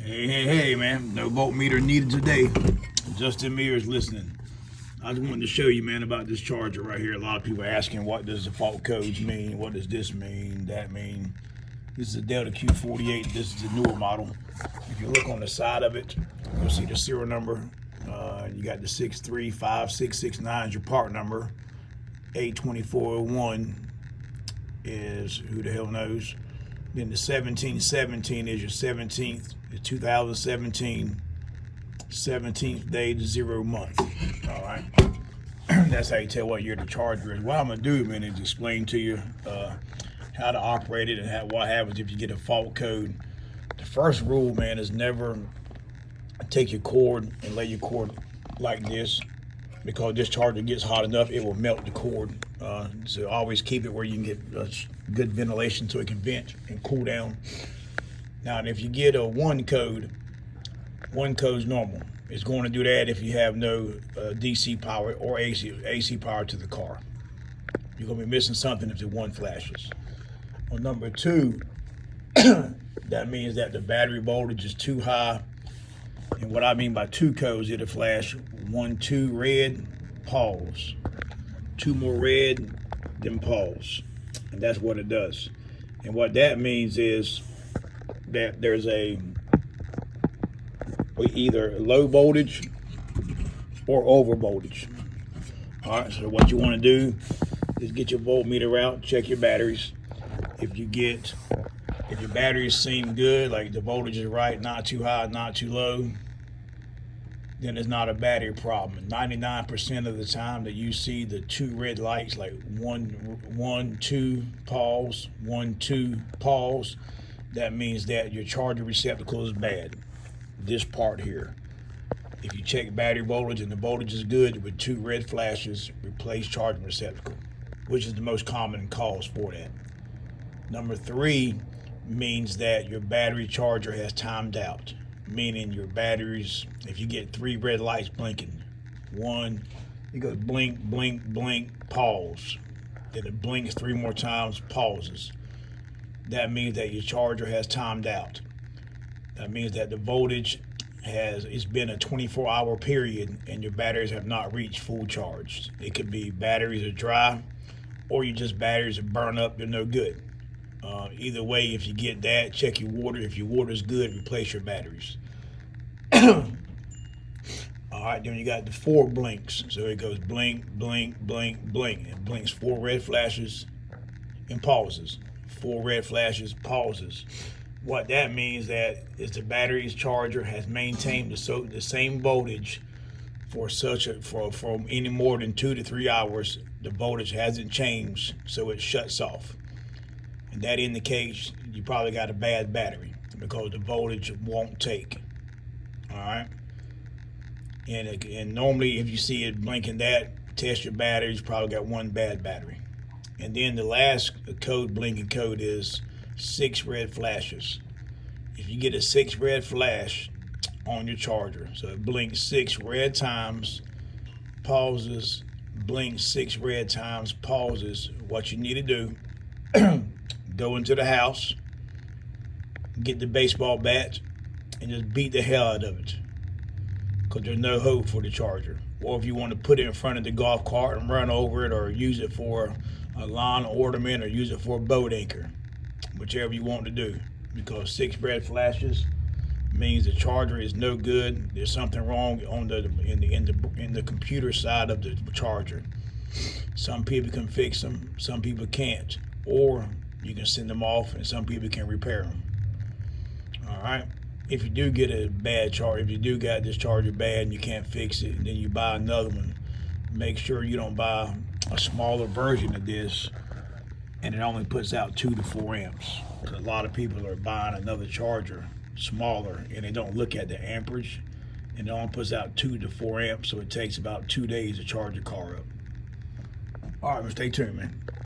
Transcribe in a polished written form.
Hey, man. No voltmeter needed today. Justin Mears listening. I just wanted to show you, man, about this charger right here. A lot of people are asking, what does the fault codes mean? What does this mean? That mean? This is a Delta Q48. This is the newer model. If you look on the side of it, you'll see the serial number. You got the 6356669 is your part number. 82401 is who the hell knows. Then the 1717 is your 17th, the 2017, 17th day to 0 month. All right. That's how you tell what year the charger is. What I'm going to do, man, is explain to you how to operate it and what happens if you get a fault code. The first rule, man, is never take your cord and lay your cord like this, because this charger gets hot enough, it will melt the cord. So always keep it where you can get good ventilation so it can vent and cool down. Now, if you get a one code's normal. It's going to do that if you have no DC power or AC power to the car. You're going to be missing something if the one flashes. On number two, that means that the battery voltage is too high. And what I mean by two codes, it'll flash 1, 2 red, pause. 2 more red, then pause. And that's what it does. And what that means is that there's either low voltage or over voltage. All right, so what you want to do is get your voltmeter out, check your batteries. If your batteries seem good, like the voltage is right, not too high, not too low, then it's not a battery problem. 99% of the time that you see the 2 red lights, like 1, 2, pause, 1, 2, pause, that means that your charger receptacle is bad. This part here. If you check battery voltage and the voltage is good with 2 red flashes, replace charging receptacle, which is the most common cause for that. Number 3 means that your battery charger has timed out, meaning your batteries, if you get 3 red lights blinking, one, it goes blink, blink, blink, pause. Then it blinks 3 more times, pauses. That means that your charger has timed out. That means that the voltage it's been a 24-hour period and your batteries have not reached full charge. It could be batteries are dry, or you just batteries are burn up, they're no good. Either way, if you get that, check your water. If your water is good, replace your batteries. All right, then you got the 4 blinks. So it goes blink, blink, blink, blink. It blinks 4 red flashes and pauses. 4 red flashes, pauses. What that means that is the battery's charger has maintained the same voltage for any more than 2 to 3 hours. The voltage hasn't changed, so it shuts off. And that indicates you probably got a bad battery because the voltage won't take. All right. And normally, if you see it blinking that, test your batteries. Probably got one bad battery. And then the last blinking code is 6 red flashes. If you get a 6 red flash on your charger, so it blinks 6 red times, pauses, blinks 6 red times, pauses. What you need to do, go into the house, get the baseball bat, and just beat the hell out of it, because there's no hope for the charger. Or if you want to put it in front of the golf cart and run over it, or use it for a lawn ornament, or use it for a boat anchor, whichever you want to do, because 6 red flashes means the charger is no good. There's something wrong in the computer side of the charger. Some people can fix them, some people can't, or you can send them off and some people can repair them. All right. If you do get a bad charger, if you do got this charger bad and you can't fix it, and then you buy another one, make sure you don't buy a smaller version of this and it only puts out 2 to 4 amps. Because a lot of people are buying another charger smaller and they don't look at the amperage, and it only puts out 2 to 4 amps, so it takes about 2 days to charge your car up. All right, stay tuned, man.